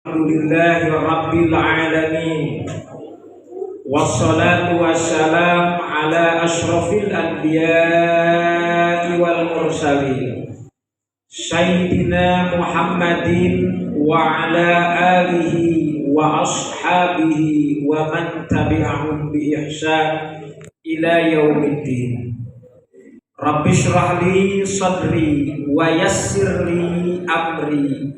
Alhamdulillahi Rabbil Alamin. Wassalatu wassalam ala ashrafil anbiya'i wal mursalin Sayyidina Muhammadin wa ala alihi wa ashabihi wa man tabi'ahum bi ihsan ila yaumiddin. Rabbi shrah li sadri wa yassir li amri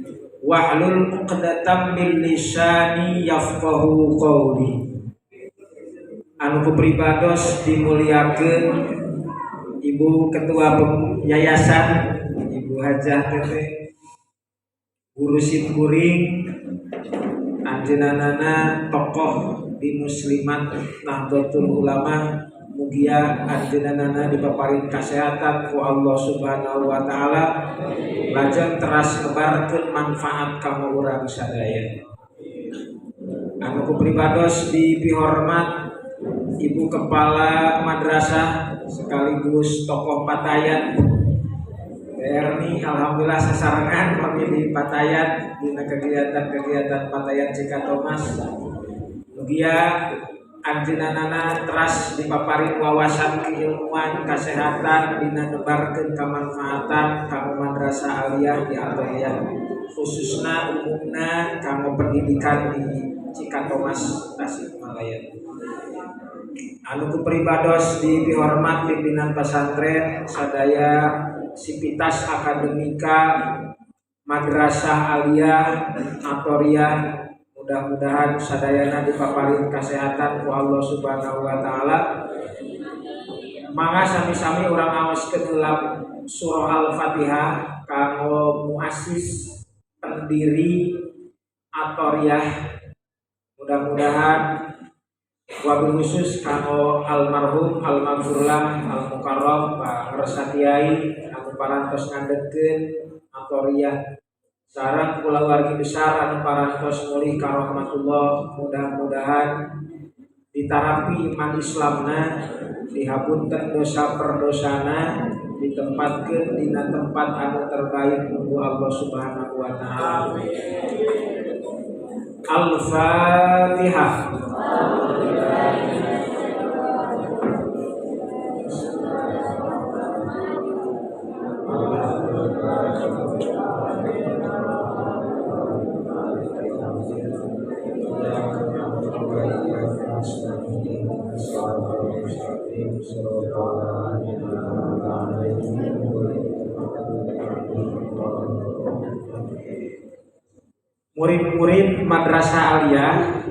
wahlul 'uqdatam min lisani yafqahu qawli. Anu kupribados dimuliakeun Ibu Ketua Yayasan Ibu Hajah Teteh Guru Simkuring, anjeunana tokoh di Muslimat Nahdlatul Ulama, mugia anjeunana dipaparin kasehatan ku Allah Subhanahu wa taala, lajeng teras nebarkeun manfaat ka urang sadaya. Anu kupribados dipihormat Ibu Kepala Madrasah sekaligus tokoh Patayat Erni, alhamdulillah sasarangan kami di Patayat dina kegiatan-kegiatan Patayat Cikatomas. Mugia anjeunana teras dipaparin wawasan keilmuan kesehatan dina nebarkeun kamanfaatan kanggo madrasah aliyah di Atoyah, khususna umumna kanggo pendidikan di Cikatomas Tasikmalaya. Anu kupribados dipihormat pimpinan pesantren sadaya sivitas akademika madrasah aliyah Atoriyah, mudah-mudahan sadayana dipaparin kesehatan ku Allah Subhanahu wa taala. Mangga sami-sami urang ngaoskeun heula surah Al-Fatihah kanggo muassis pendiri Atoriyah. Mudah-mudahan wabil khusus kanggo almarhum almarhumlah al-mukarram Pak Ngersatiai anu parantos ngandegkeun Atoriyah sareng kulawargi besar anu parantos mulih ka rahmatullah. Mudah-mudahan ditarapi iman Islamna, dihapunten dosa perdosana, ditempatkeun dina tempat anu terbaik ku Allah Subhanahu wa taala. Al-Fatihah. Murid-murid madrasah aliyah,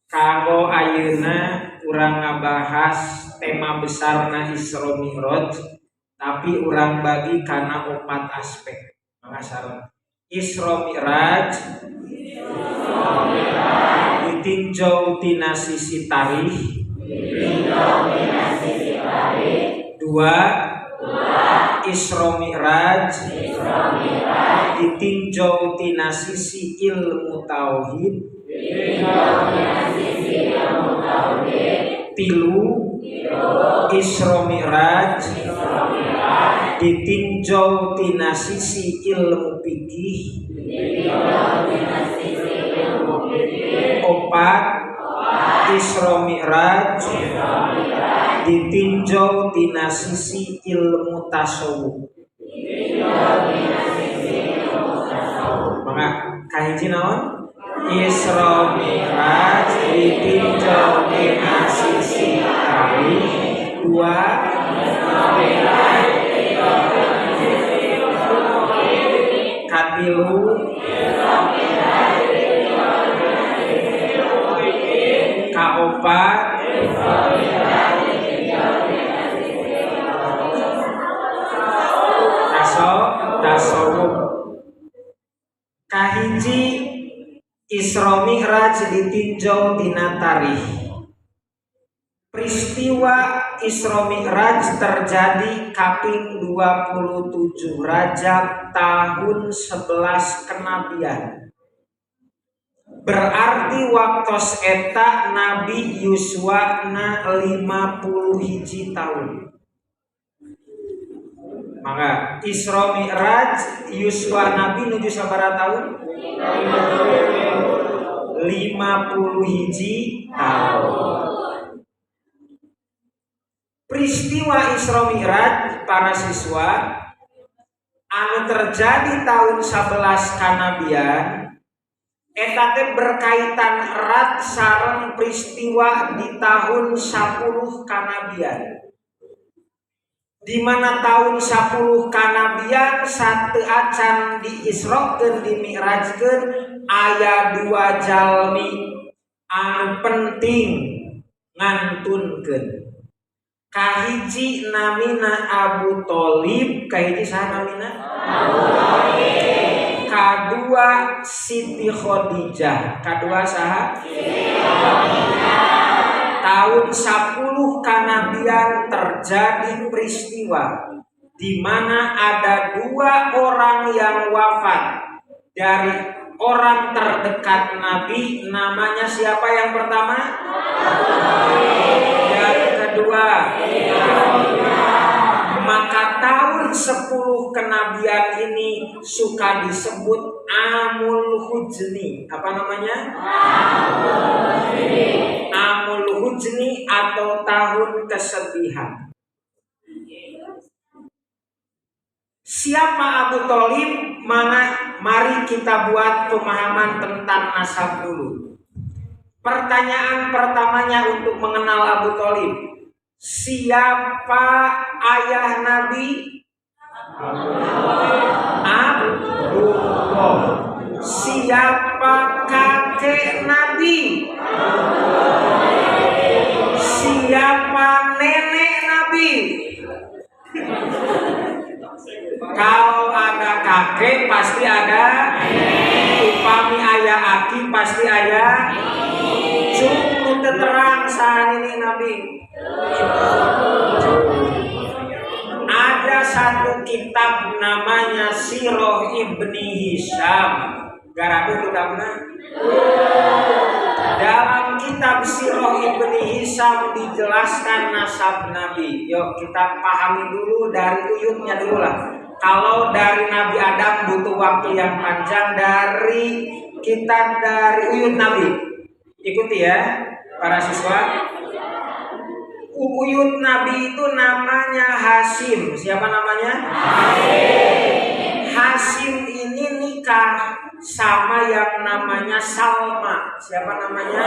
kanggo ayeuna urang ngabahas tema besarna Isra Mi'raj, tapi urang bagi kana 4 aspek. Mangasar Isra Mi'raj ditinjau tina sisi tarikh. 2. Isra Mi'raj ditinjau tina sisi ilmu tauhid. 3. Isra Mi'raj ditinjau tina sisi ilmu fikih. 4. Isra Mi'raj ditinjau tina sisi ilmu tasawuf. Maka kahiji naon? Isra Mi'raj ditinjau tina sisi tarikh. 2. Katilu kaopat tasawuf. Kahiji Isra Mi'raj ditinjau tina tarikh. Peristiwa Isra Mi'raj terjadi kaping 27 Rajab tahun 11 kenabian. Berarti waktos eta Nabi yuswana 50 hiji tahun. Maka Isra Mi'raj yuswa Nabi nuju sabaraha tahun? 51 tahun. Peristiwa Isra Mi'raj para siswa anu terjadi tahun 11 kanabian eta teh berkaitan erat sareng peristiwa di tahun 10 kanabian. Di mana tahun 10 kanabian satu acan diisrokeun dimi'rajkeun aya 2 jalmi anu penting ngantunkeun. Kahiji namina Abu Tholib, kahiji saha namina? Abu Tholib. Kadua Siti Khadijah, kadua saha? Siti Khadijah. Tahun 10 kanabian terjadi peristiwa di mana ada 2 orang yang wafat dari orang terdekat Nabi. Namanya siapa yang pertama? Yang kedua. Maka tahun 10 kenabian ini suka disebut Amul Hujni. Apa namanya? Amul Hujni atau tahun kesedihan. Siapa Abu Tholib? Mari kita buat pemahaman tentang nasab dulu. Pertanyaan pertamanya untuk mengenal Abu Tholib. Siapa ayah Nabi? Abdullah. Siapa kakek Nabi? Siapa nenek Nabi? Kalau ada kakek pasti ada upami ayah aki pasti ayah cukup terang saat ini Nabi. Ada satu kitab namanya Sirah Ibni Hisham. Garabu kitabnya. Dalam kitab Sirah Ibni Hisham dijelaskan nasab Nabi. Yuk kita pahami dulu dari uyutnya dulu lah. Kalau dari Nabi Adam butuh waktu yang panjang, dari kitab dari uyut Nabi. Ikuti ya para siswa. Uyut Nabi itu namanya Hasyim. Siapa namanya? Hasyim ini nikah sama yang namanya Salma. Siapa namanya?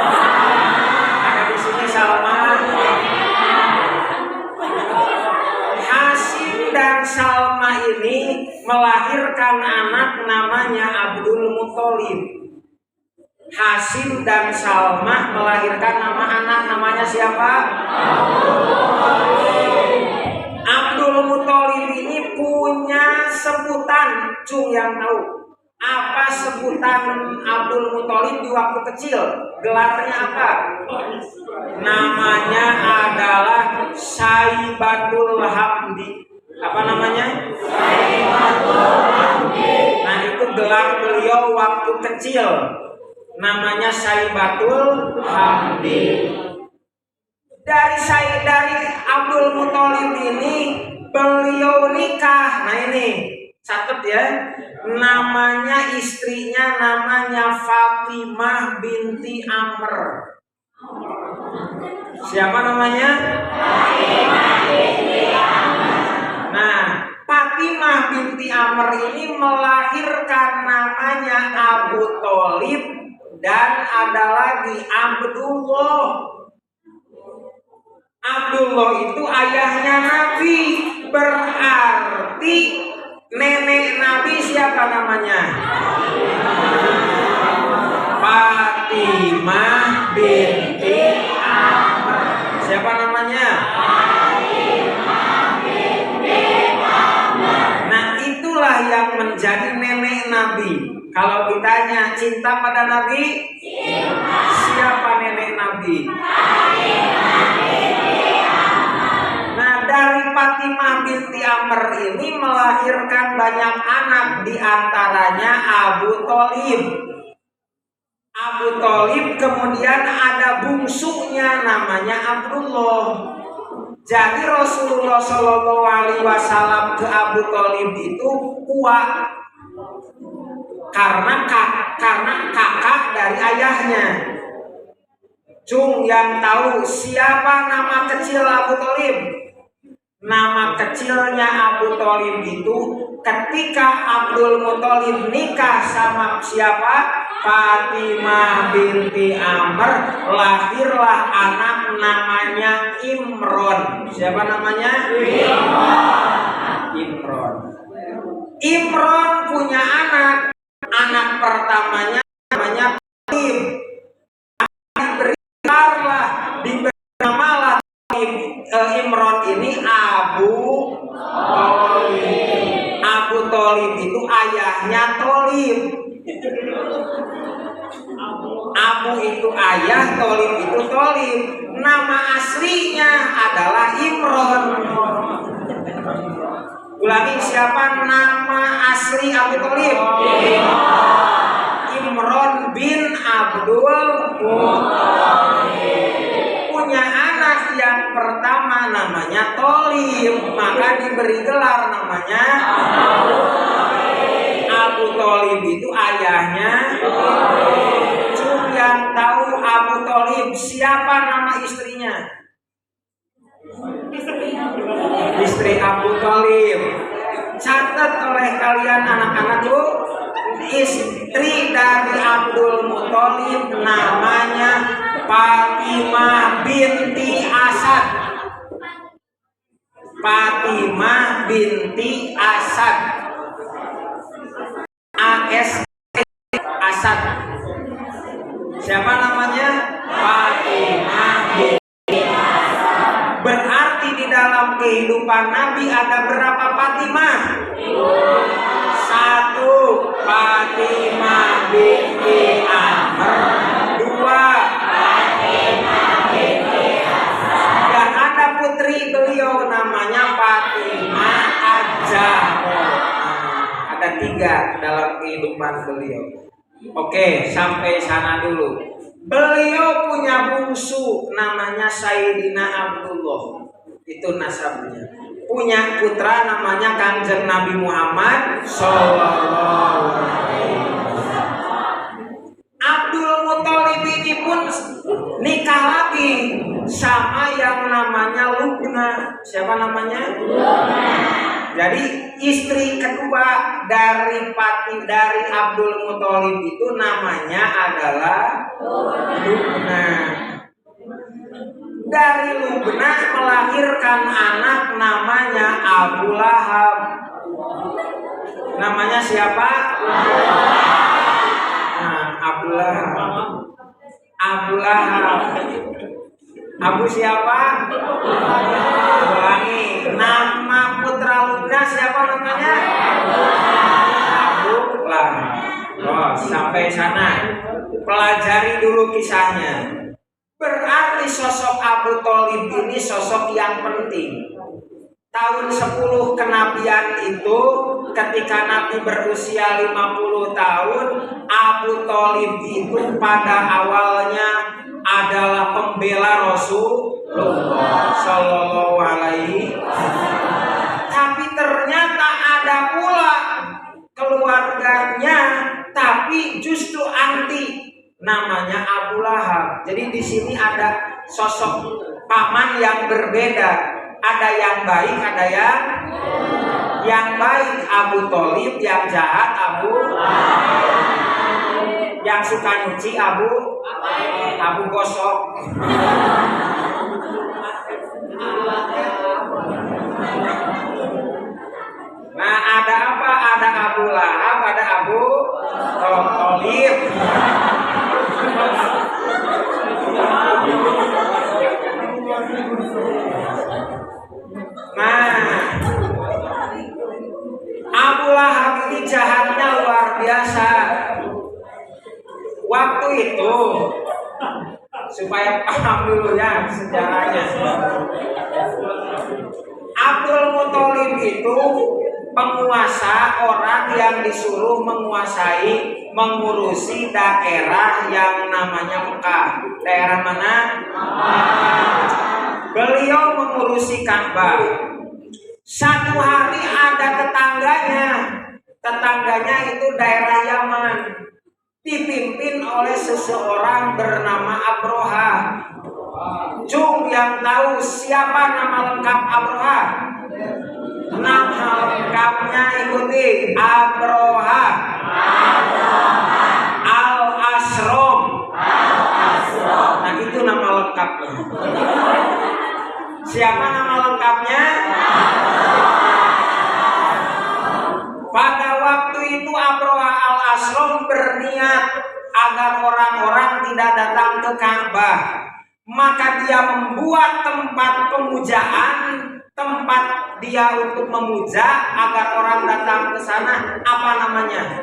Ada di sini Salma. Hasyim dan Salma ini melahirkan anak namanya Abdul Muthalib. Hasyim dan Salma melahirkan anak namanya siapa? Abdul Muthalib ini punya sebutan, cung yang tahu. Apa sebutan Abdul Muthalib di waktu kecil? Gelarnya apa? Namanya adalah Saibatul Hamdi. Apa namanya? Saibatul Hamdi. Nah itu gelar beliau waktu kecil. Namanya Saibatul Hamdi. Dari Abdul Muthalib ini beliau nikah. Nah ini catat ya. Namanya istrinya namanya Fatimah binti Amr. Siapa namanya? Fatimah binti Amr. Nah, Fatimah binti Amr ini melahirkan namanya Abu Tholib dan ada lagi Abdullah. Abdullah itu ayahnya Nabi. Berarti nenek Nabi siapa namanya? Fatimah binti Amr. Siapa namanya? Fatimah binti Amr. Nah itulah yang menjadi nenek Nabi. Kalau ditanya cinta pada Nabi, cinta. Siapa nenek Nabi? Nah dari Fatimah binti Amr ini melahirkan banyak anak, diantaranya Abu Tholib. Abu Tholib kemudian ada bungsunya namanya Abdullah. Jadi Rasulullah Shallallahu Alaihi Wasallam ke Abu Tholib itu kuat karena kakak dari ayah ayahnya. Cung yang tahu siapa nama kecil Abu Thalib? Nama kecilnya Abu Thalib itu ketika Abdul Muthalib nikah sama siapa? Fatimah binti Amr, lahirlah anak namanya Imron. Siapa namanya? Imron. Imron punya anak. Anak pertamanya namanya Thalib. Diberi namalah Imron ini Abu Thalib. Abu Thalib itu ayahnya Thalib. Abu itu ayah, Thalib itu Thalib. Nama aslinya adalah Imron. Ulangi, siapa nama asli Abu Thalib? Imron bin Abdul Muthalib. Punya anak yang pertama namanya Thalib, maka diberi gelar namanya Abu Thalib itu ayahnya. Cum yang tahu Abu Thalib siapa nama istrinya? Istri Abu Thalib. Catat oleh kalian anak-anak tuh, istri dari Abdul Muthalib namanya Fatimah binti Asad. Fatimah binti Asad. Asad. Siapa namanya? Fatimah binti Asad. Berarti di dalam kehidupan Nabi ada berapa Fatimah? Satu, Fatimah binti Amr. Dua, Fatimah binti Asad. Dan ada putri beliau namanya Fatimah Az-Zahra. Ada tiga dalam kehidupan beliau. Oke, sampai sana dulu. Beliau punya bungsu namanya Sayyidina Abdullah. Itu nasabnya. Punya putra namanya Kanjeng Nabi Muhammad Sallallahu Alaihi Wasallam. Abdul Muthalib ini pun nikah lagi sama yang namanya Lubna. Siapa namanya? Lubna. Jadi istri kedua dari Abdul Muthalib itu namanya adalah Lubna. Dari Lubna melahirkan anak namanya Abu Lahab. Namanya siapa? Nah, Abu Lahab. Abu Lahab. Abu siapa? Ulangi. Nama putra Lubna siapa namanya? Abu Lahab. Oh, sampai sana. Pelajari dulu kisahnya. Berarti sosok Abu Thalib ini sosok yang penting. Tahun 10 kenabian itu ketika Nabi berusia 50 tahun, Abu Thalib itu pada awalnya adalah pembela Rasulullah Sallallahu Alaihi Wasallam. Tapi ternyata ada pula keluarganya tapi justru anti, namanya Abu Lahab. Jadi di sini ada sosok paman yang berbeda. Ada yang baik, ada yang baik Abu Thalib, yang jahat Abu Lahab. Yang suka nyuci Abu Gosok. Nah, ada apa? Ada Abu Lahab, ada Abu Thalib. Nah, Abu Lahab ini jahatnya luar biasa. Waktu itu, supaya paham dulu ya sejarahnya. Abdul Muthalib itu penguasa, orang yang disuruh mengurusi daerah yang namanya Mekah. Daerah mana? Beliau mengurusi Ka'bah. Satu hari ada tetangganya itu daerah Yaman. dipimpin oleh seseorang bernama Abroha. Jung yang tahu siapa nama lengkap Abroha? Nama lengkapnya ikuti: Abroha Al-Ashram. Nah itu nama lengkapnya. Siapa nama lengkapnya? Pada waktu itu Abroha Al-Ashram berniat agar orang-orang tidak datang ke Ka'bah. Maka dia membuat tempat pemujaan, tempat dia untuk memuja agar orang datang ke sana. Apa namanya?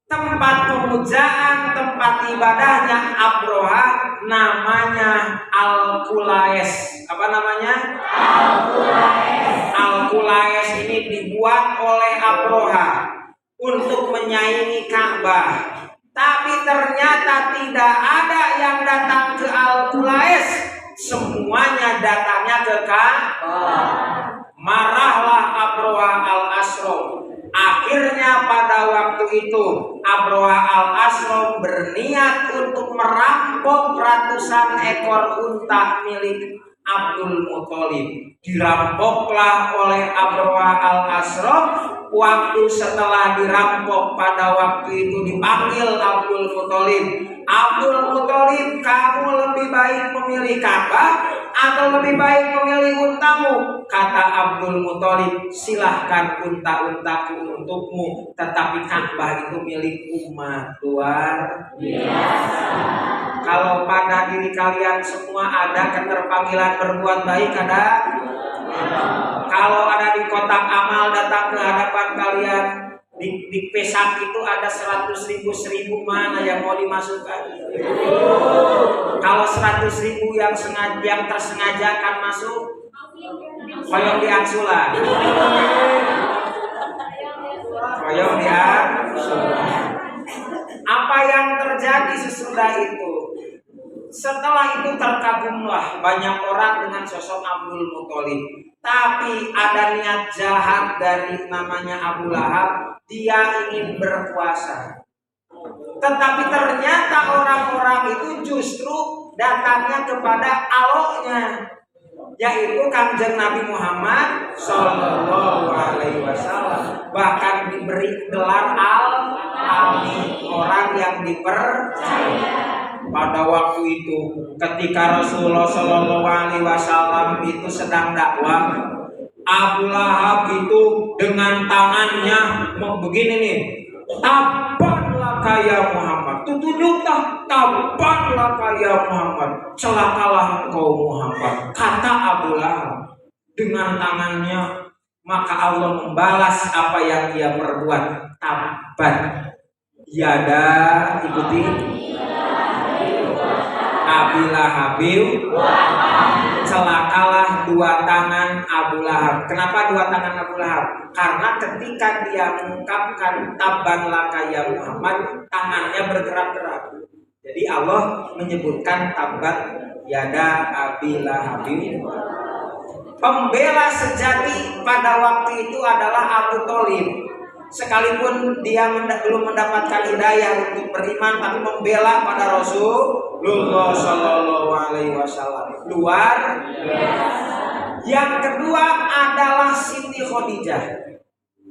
Tempat pemujaan, tempat ibadahnya Abroha namanya Al-Qulais. Apa namanya? Al-Qulais. Al-Qulais ini dibuat oleh Abroha untuk menyaingi Ka'bah. Tapi ternyata tidak ada yang datang ke Al-Qulais. Semuanya datangnya ke Ka'bah. Marahlah Abroha Al-Ashram. Akhirnya pada waktu itu Abroha Al-Ashram berniat untuk merampok ratusan ekor unta milik Abdul Muthalib. Dirampoklah oleh Abroha Al-Ashram. Waktu setelah dirampok, pada waktu itu dipanggil Abdul Muthalib. Abdul Muthalib, kamu lebih baik memilih Ka'bah atau lebih baik memilih untamu? Kata Abdul Muthalib, silahkan unta-untaku untukmu, tetapi Ka'bah itu milik umat. Luar biasa. Kalau pada diri kalian semua ada keterpanggilan berbuat baik, ada? Kalau ada di kotak amal datang ke hadapan kalian, di pesak itu ada 100.000, 1.000, mana yang mau dimasukkan? Kalau 100.000 yang tersengaja akan masuk, koyong di Aksula. Koyong di Aksula. Apa yang terjadi sesudah itu? Setelah itu terkagumlah banyak orang dengan sosok Abdul Muthalib. Tapi ada niat jahat dari namanya Abu Lahab. Dia ingin berkuasa. Tetapi ternyata orang-orang itu justru datangnya kepada Allahnya, yaitu Kanjeng Nabi Muhammad Sallallahu Alaihi Wasallam. Bahkan diberi gelar Al-Amin, orang yang dipercaya. Pada waktu itu ketika Rasulullah Sallallahu Alaihi Wasallam itu sedang dakwah, Abu Lahab itu dengan tangannya begini nih, tabanlah kaya Muhammad, tunjuklah tabanlah kaya Muhammad, celakalah engkau Muhammad, kata Abu Lahab dengan tangannya. Maka Allah membalas apa yang dia perbuat. Tabat yada, ikuti, Abi Lahabil, celakalah dua tangan Abu Lahab. Kenapa dua tangan Abu Lahab? Karena ketika dia mengungkapkan taban laka ya Muhammad, tangannya bergerak-gerak. Jadi Allah menyebutkan tabat yada Abi Lahabil. Pembela sejati pada waktu itu adalah Abu Thalib. Sekalipun dia belum mendapatkan hidayah untuk beriman, tapi membela pada Rasulullah Sallallahu Alaihi Wasallam. Luar biasa. Yang kedua adalah Siti Khadijah.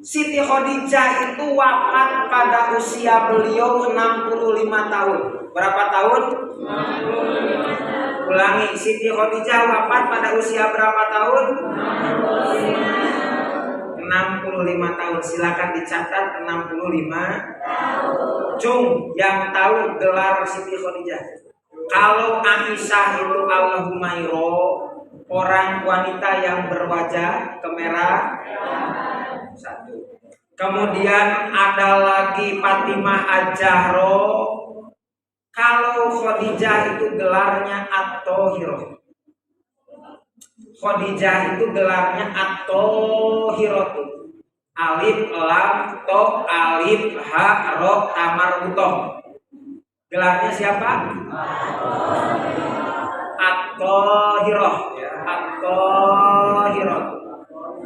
Siti Khadijah itu wafat pada usia beliau 65 tahun. Berapa tahun? 65. Ulangi, Siti Khadijah wafat pada usia berapa tahun? 65 tahun. Silakan dicatat 65 tahun. Cung yang tahu gelar Siti Khadijah. Kalau Aisyah itu Al-Humairo, orang wanita yang berwajah kemerah. Satu. Kemudian ada lagi Fatimah Al-Zahra. Kalau Khadijah itu gelarnya At-Thahirah. Khadijah itu gelarnya At-Thahirah. Alif lam to alif ha ro tamar butoh. Gelarnya siapa? At-Thahirah. At-Thahirah.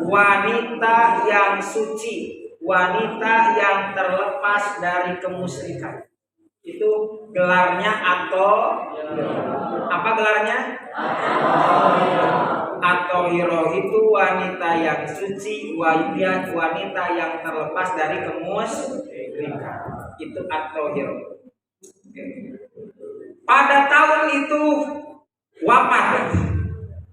Wanita yang suci, wanita yang terlepas dari kemusyrikan. Itu gelarnya atau apa gelarnya? Atau hiro itu wanita yang suci, wanita yang terlepas dari kemusyrikan. Itu atau hiro. Pada tahun itu wafat.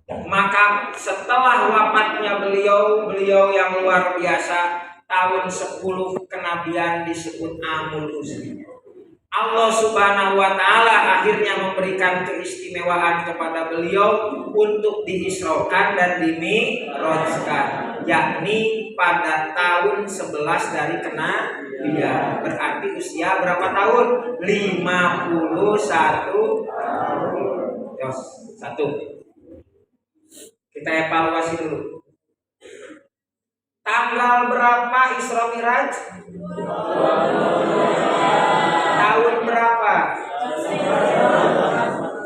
Maka setelah wafatnya beliau yang luar biasa, tahun 10 kenabian disebut Amul Uzni. Allah Subhanahu wa Ta'ala akhirnya memberikan keistimewaan kepada beliau untuk diisrokan dan dimi'rajkan, yakni pada tahun 11 dari kenabian. Berarti usia berapa tahun? 51 tahun. Yos, 1. Kita evaluasi dulu. Tanggal berapa Isra Mi'raj? Tahun berapa?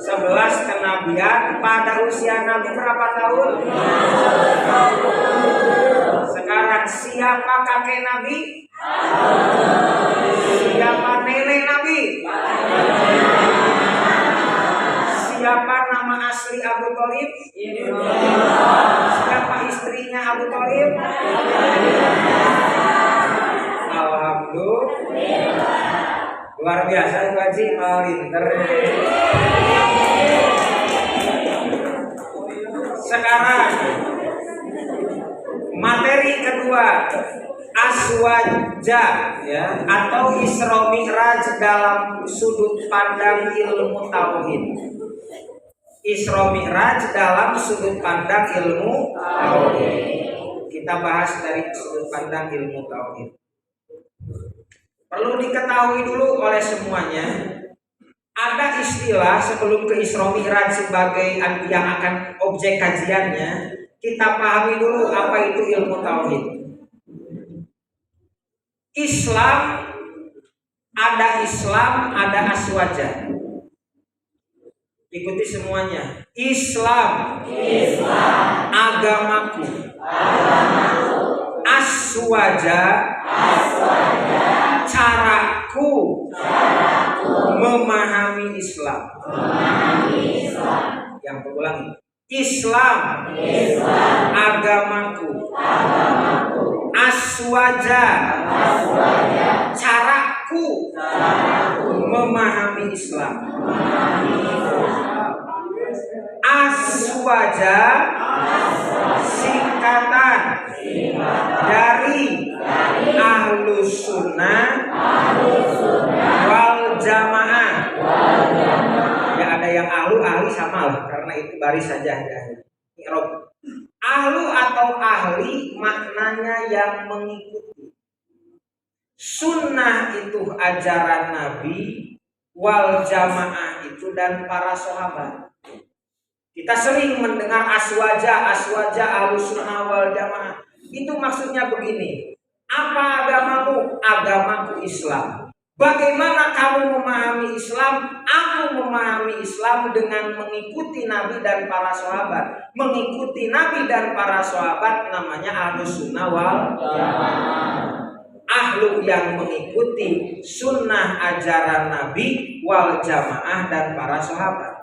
11 kenabian. Pada usia Nabi berapa tahun? Sekarang siapa kakek Nabi? Siapa nenek Nabi? Siapa nama asli Abu Thalib? Siapa istrinya Abu Thalib? Alhamdulillah. Luar biasa Haji Malinter. Sekarang materi kedua, aswaja ya, atau Isra Mi'raj dalam sudut pandang ilmu tauhid. Isra Mi'raj dalam sudut pandang ilmu tauhid. Kita bahas dari sudut pandang ilmu tauhid. Perlu diketahui dulu oleh semuanya, ada istilah sebelum ke Isra Mi'raj sebagai yang akan objek kajiannya. Kita pahami dulu apa itu ilmu tauhid. Islam, ada aswaja. Ikuti semuanya. Islam. Agamaku. Aswaja. Caraku memahami Islam. Yang berulang. Islam. Agamaku. Aswaja. Caraku memahami Islam. Aswaja singkatan dari Ahlus Sunnah wal Jamaah. Ya ada yang ahli sama lah, karena itu baris saja ya. Ahlu atau ahli maknanya yang mengikuti. Sunnah itu ajaran Nabi, wal Jamaah itu dan para sahabat. Kita sering mendengar aswaja Ahlus Sunnah wal Jamaah. Itu maksudnya begini. Apa agamamu? Agamaku Islam. Bagaimana kamu memahami Islam? Aku memahami Islam dengan mengikuti Nabi dan para sahabat. Mengikuti Nabi dan para sahabat namanya Ahlus Sunnah wal Jamaah. Ahlu yang mengikuti sunnah ajaran Nabi wal Jamaah dan para sahabat.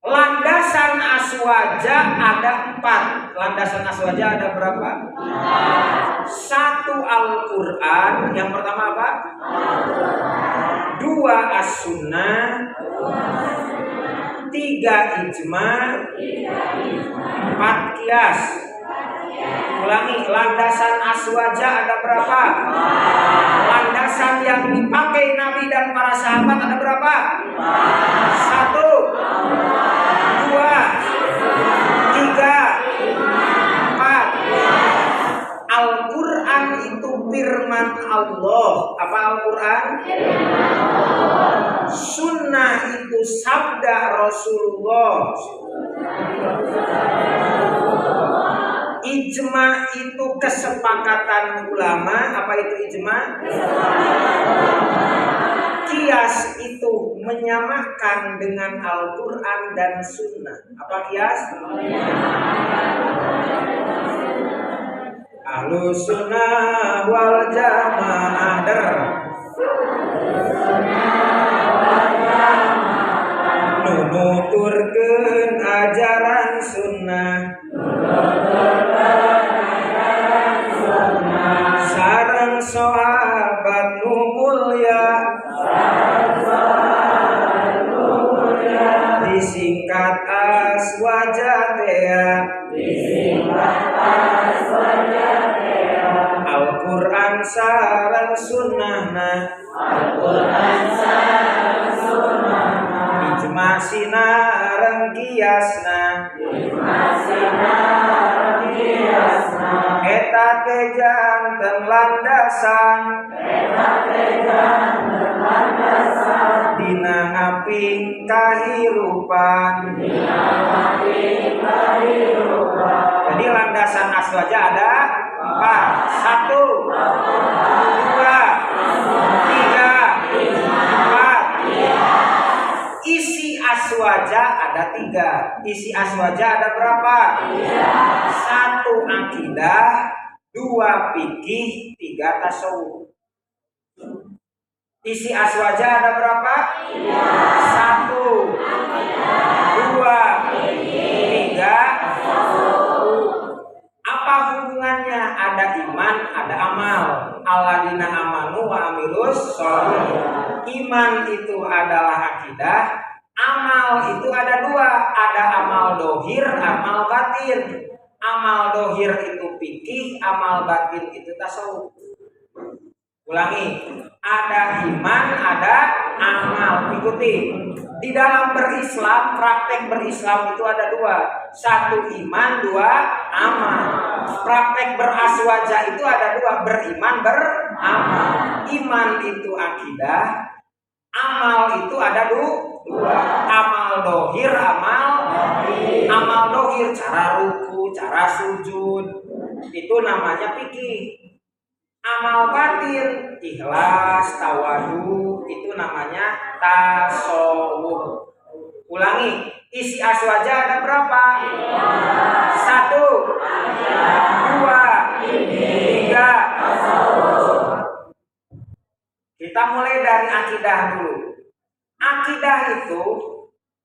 Landasan aswaja ada 4. Landasan aswaja ada berapa? 1 Al-Quran. Yang pertama apa? 2 As-Sunnah. 3 Ijma. 4 Qiyas. Ulangi, landasan aswaja ada berapa? Landasan yang dipakai Nabi dan para sahabat ada berapa? 1, 2, 3, 4. Al-Quran itu firman Allah. Apa Al-Quran? Sunnah itu sabda Rasulullah. Ijma itu kesepakatan ulama. Apa itu ijma? Qiyas itu menyamakan dengan Al-Quran dan Sunnah. Apa qiyas? Ahlus sunnah wal jamaah der. Nuturkeun ajaran sunnah. Sareng sahabat nu mulya. Disingkat aswajatea. Al-Quran sareng sunnahna. Ijma sinareng kiasna. Eta teh janten landasan. Dina ngaping kahirupan. Jadi landasan aswaja ada 4. 1, 2, 3, 4. Isi aswaja ada 3. Isi aswaja ada berapa? 1 akidah, 2 fikih, 3 tasawuf. Isi aswaja ada berapa? 1, 2, 3. Apa hubungannya? Ada iman, ada amal. Alladzina amanu wa amilus sholihat. Iman itu adalah akidah, amal itu ada 2. Ada amal dohir, amal batin. Amal dohir itu fikih, amal batin itu tasawuf. Ulangi, ada iman, ada amal. Ikuti. Di dalam berislam, praktek berislam itu ada 2. 1 iman, 2 amal. Praktek beraswaja itu ada 2. Beriman, beramal. Iman itu akidah, amal itu ada 2. Amal dohir, amal dohir, cara ruku, cara sujud, itu namanya fikih. Amal batin, ikhlas, tawadu, itu namanya tasawuf. Ulangi, isi aswaja ada berapa? 1, 2, 3. Kita mulai dari akidah dulu. Akidah itu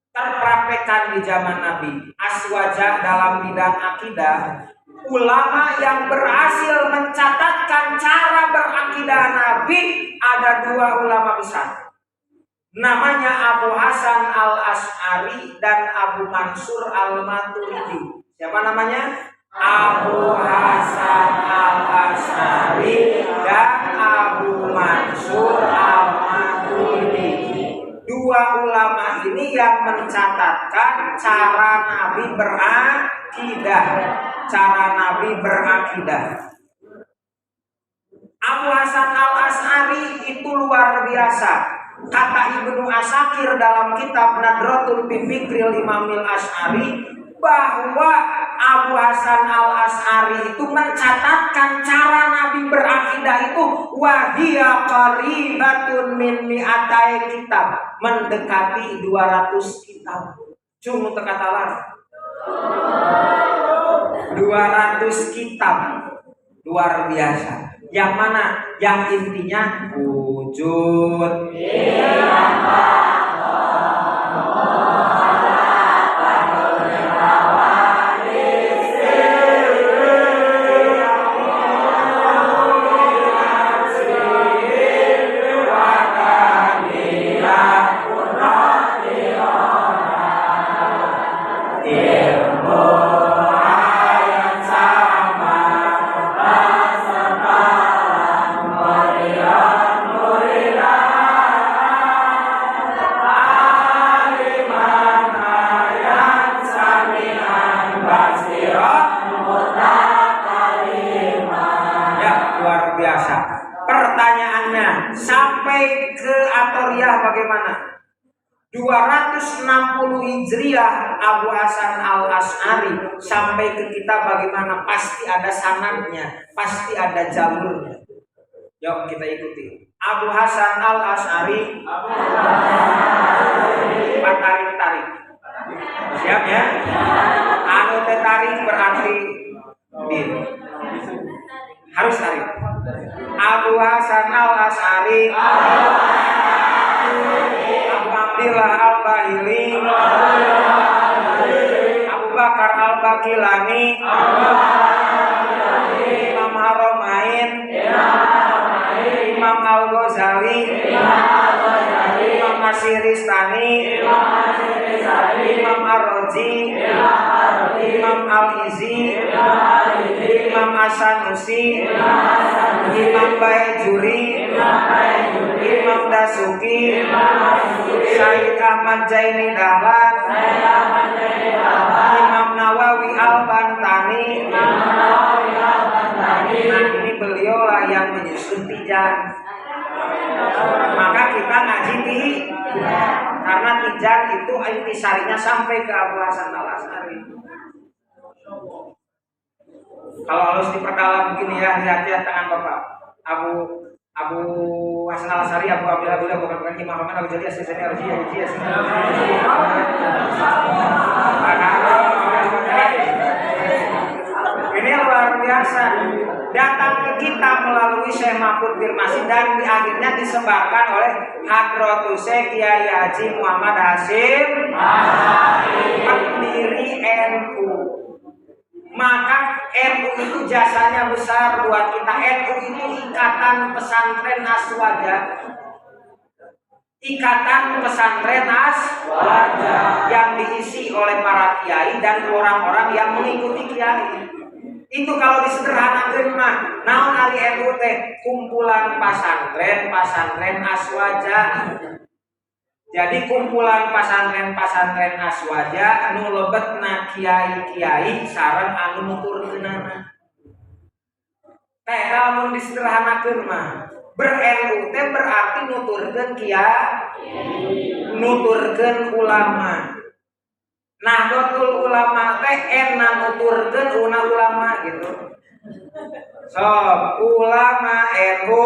terpraktekkan di zaman Nabi. Aswaja dalam bidang akidah, ulama yang berhasil mencatatkan cara berakidah Nabi ada 2 ulama besar. Namanya Abu Hasan al-Asy'ari dan Abu Mansur al-Maturidi. Siapa namanya? Abu Hasan al-Asy'ari dan Abu Mansur al-Maturidi. 2 ulama ini yang mencatatkan cara Nabi berakidah. Cara Nabi berakidah. Abu Hasan al-Asy'ari itu luar biasa. Kata Ibnu Asakir dalam kitab Nadratul Fikril Imamil Asy'ari bahwa Abu Hasan al-Asy'ari itu mencatatkan cara Nabi berakidah itu wahiya qaribatun min mi'atai kitab, mendekati 200 kitab. Cuma tekatalan 200 kitab, luar biasa. Yang mana? Yang intinya wujud. Pertanyaannya, sampai ke Atoriyah bagaimana? 260 Hijriah Abu Hasan al-Asy'ari sampai ke kita bagaimana? Pasti ada sanadnya, pasti ada jalurnya. Yuk kita ikuti. Abu Hasan al-Asy'ari, tarik. Siap ya? Anu tarik berarti din. Harus tarik. Abu Hasan al-Asy'ari, Abu Abdillah al-Bahili, Abu Bakar al-Bakilani, Imam Haromain, Imam Al-Ghazali, Imam Asyiristani, Imam Ar-Razi, Imam Al-Izi, Imam As-Sanusi, Imam Baijuri, Imam Dasuki, Syekh Ahmad Zaini Dahlan, Imam Nawawi Al-Bantani. Nah, ini beliau lah yang menyusun Tijan. Maka kita ngaji di karena Tijan itu intisarinya sampai ke Abu Hasan al-Asy'ari. Kalau harus diperdalam begini ya, lihat tangan Bapak. Abu Hasan al-Asy'ari, Abu Abdillah, bukan Imam Ahmad, Abu Jalil, Asy-Syafi'i, Arji. Ini luar biasa. Datang ke kita melalui Syekh Mahfud Firmasi dan akhirnya disebarkan oleh Hadratus Syekh Kiai Haji Muhammad Hasyim pendiri NU. Maka NU itu jasanya besar buat kita. NU itu Ikatan Pesantren Aswaja. Ikatan Pesantren Aswaja yang diisi oleh para kiai dan orang-orang yang mengikuti kiai. Itu kalau disederhanakan mah naon ari NU teh kumpulan pasantren Aswaja. Jadi kumpulan pasantren Aswaja anu lebetna kiai-kiai sareng anu nuturkeunana. Teh lamun disederhanakeun mah ber-NU teh berarti nuturkeun kiai, nuturkeun ulama. Nahdlatul Ulama teh ena nuturkeun ulama gitu. Sob ulama NU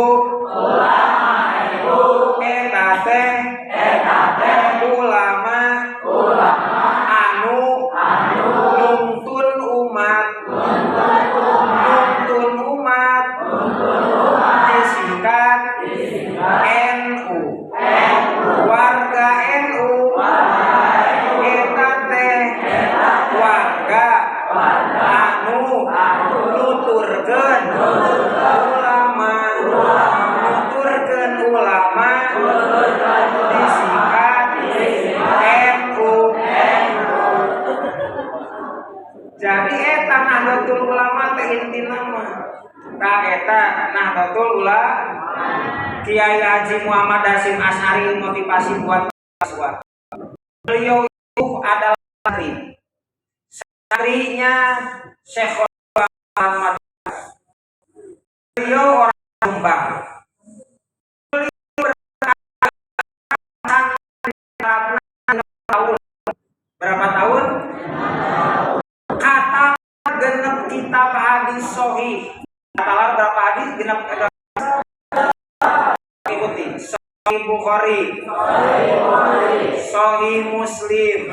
eta teh ulama anu nuntun umat disingkat NU. Warga NU eta teh warga anu nuturkeun ulama disingkat NU. Jadi eta Nahdlatul Ulama teh intina mah ta eta Nahdlatul Ulama Kiai Haji Muhammad Hasyim Asy'ari motivasi buat mahasiswa. Beliau itu adalah santrinya Syekh Muhammad. Beliau orang Jombang. Berapa tahun? Kata genep kitab hadis sahih. Kata berapa hadis? Genep ikuti. Sahih Bukhari, Sahih Muslim,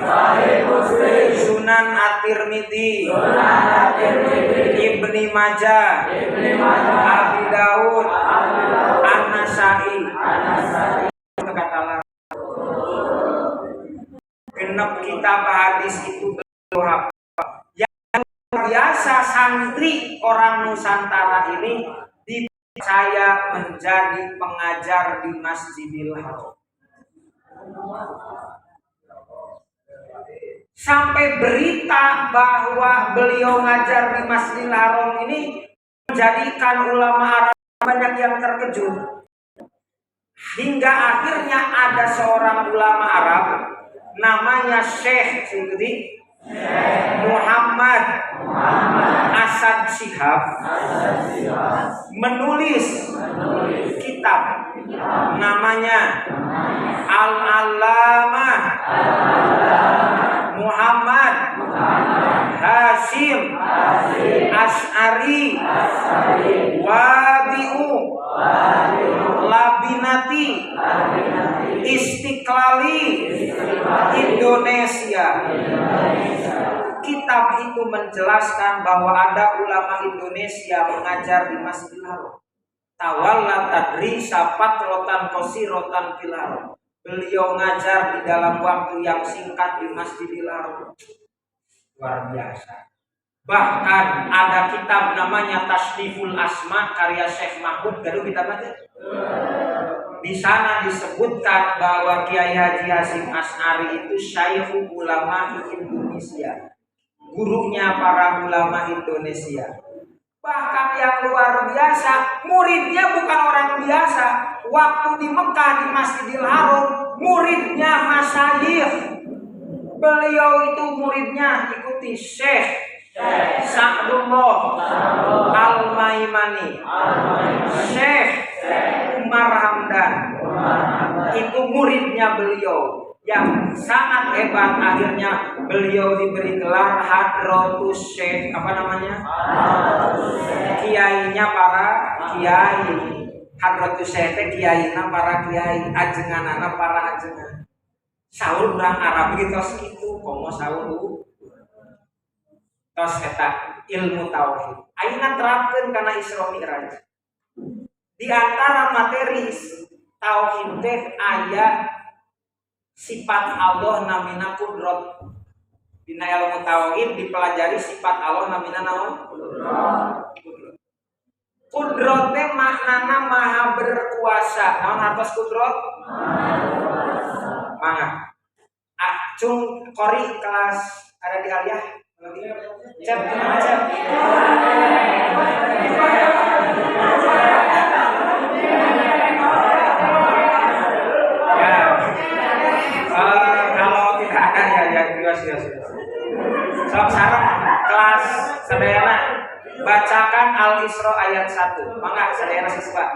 Sunan At-Tirmidzi, Ibnu Majah, Abi Daud, An-Nasa'i. Katalah genep kitab hadis itu hafal. Yang biasa santri orang Nusantara ini dipercaya menjadi pengajar di Masjidil Haram. Sampai berita bahwa beliau ngajar di Masjidil Haram ini menjadikan ulama Arab banyak yang terkejut. Hingga akhirnya ada seorang ulama Arab namanya Syekh Muhammad Asad Shihab menulis kitab namanya Al-Allamah Muhammad Hasyim Asy'ari Wadi'u Labinati Istiqlali Indonesia. kitab itu menjelaskan bahwa ada ulama Indonesia mengajar di Masjidil Haram. Tawalla tadrisa fatratan qasirotan fil haram. Beliau ngajar di dalam waktu yang singkat di Masjidil Haram. Luar biasa. Bahkan ada kitab namanya Tasniful Asma karya Syekh Mahmud. Gaduh kita baca. Di sana disebutkan bahwa Kiai Haji Hasyim Asy'ari itu syaikhul ulama Indonesia, gurunya para ulama Indonesia. Bahkan yang luar biasa, muridnya bukan orang biasa. Waktu di Mekah di Masjidil Haram, muridnya masyayikh. Beliau itu muridnya ikuti Syekh Sa'dullah Al-Maimani, Syekh Umar Hamdan. Itu muridnya beliau yang sangat hebat. Akhirnya beliau diberi gelar Hadratus Syekh, apa namanya? Kiainya para kiai. Hadratus Syekh kiainya para kiai, ajenganana para ajengan. Saul urang Arab gitu segitu, komo Saul tos eta ilmu tauhid. Ayeuna terapkeun kana Isra Mi'raj. Di antara materi tauhid teh aya sifat Allah namina kudrat. Dina ilmu tauhid dipelajari sifat Allah namina naon? Kudrat. Kudrat teh maknana maha berkuasa. Naon hartos kudrat? Mangga. Acung kori kelas ada di aliyah. Cep gimana Cep? Kalau tidak ada ya bios. Sok sareng kelas sadayana bacakan Al-Isra ayat 1. Mangga sadayana siswa.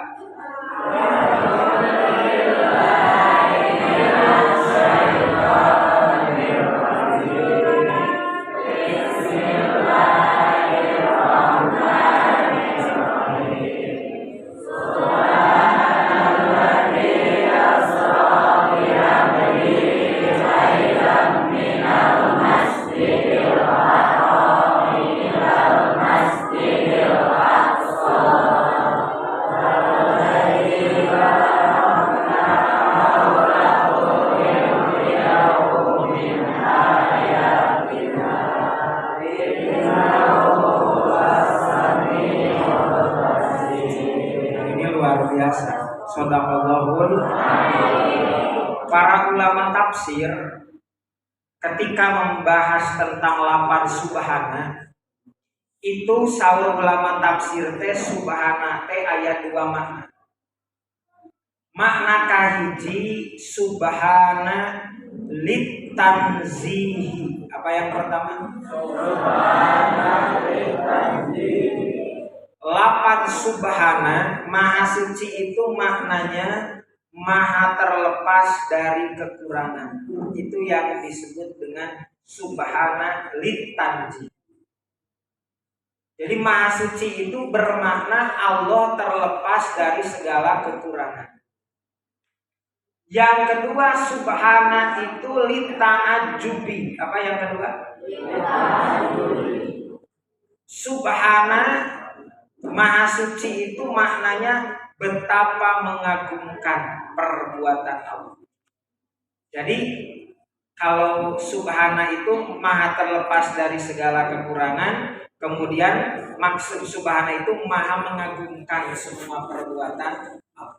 Para ulama tafsir ketika membahas tentang lafaz subhana itu saur ulama tafsir teh subhana teh aya dua makna. Makna kahiji subhana litanzihi. Apa yang pertama? Subhana litanzihi. Lafaz subhana maha suci itu maknanya maha terlepas dari kekurangan. Itu yang disebut dengan subhana litanzi. Jadi maha suci itu bermakna Allah terlepas dari segala kekurangan. Yang kedua subhana itu lita'ajubi. Apa yang kedua? Subhana maha suci itu maknanya betapa mengagumkan perbuatan Allah. Jadi kalau subhana itu maha terlepas dari segala kekurangan, kemudian maksud subhana itu maha mengagumkan semua perbuatan Allah.